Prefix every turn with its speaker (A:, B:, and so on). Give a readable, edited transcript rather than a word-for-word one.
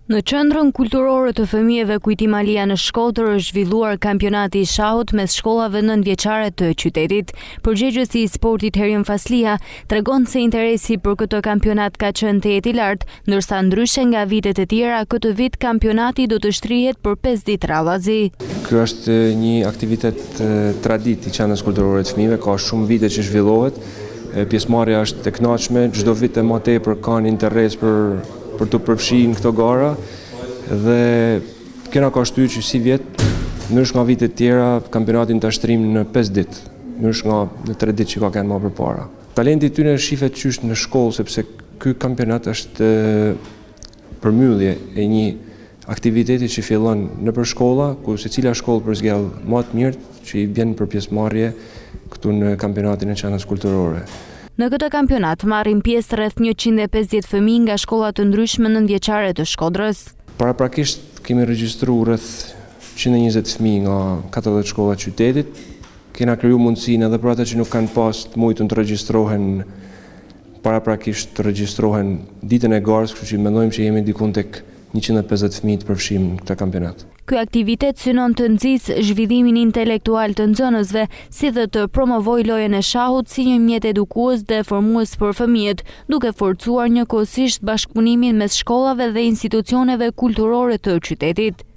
A: Në qendrën kulturore të fëmijëve Kujtim Alia në Shkodër është zhvilluar kampionati i shahut mes shkollave nëntëvjeçare të qytetit. Përgjegjësi i sportit Herjon Faslia tregon se interesi për këtë kampionat ka qenë të jetë i lartë, ndërsa ndryshe nga vitet e tjera, këtë vit kampionati do të shtrihet për 5 ditë radhazi.
B: Ky është një aktivitet tradit i qendrës kulturore të fëmijëve, ka shumë vite që zhvillohet. Pjesëmarrja është e kënaqshme, çdo vit më tepër kanë interes për të përfshirë në këto gara dhe kena ka shtyr që si vjet, ndryshe nga vitet tjera, kampionatin ta shtrim në 5 ditë, ndryshe nga në 3 ditë që ka qenë më përpara. Talenti i tyre shihet qysh në shkollë sepse ky kampionat është përmbyllje e një aktiviteti që fillon nëpër shkolla, ku secila shkollë përzgjedh më të mirë që i vjen për pjesëmarrje këtu në kampionatin e qendrës kulturore.
A: Në këtë kampionat marrin pjesë rreth 150 fëmijë nga shkolla të ndryshme nëntëvjeçare të Shkodrës.
B: Paraprakisht kemi regjistruar rreth 120 fëmijë nga 40 shkolla të qytetit. Kena kriju mundësinë edhe për ata që nuk kanë pas të mujtën të regjistrohen, paraprakisht të regjistrohen ditën e garës, kështu që mendojmë që jemi diku tek 150 fëmijë të përfshim në këtë kampionat.
A: Ky aktivitet synon të nxjisë zhvillimin intelektual të nxënësve, si dhe të promovojë lojën e shahut si një mjet edukues dhe formues për fëmijët, duke forcuar njëkohësisht bashkëpunimin mes shkollave dhe institucioneve kulturore të qytetit.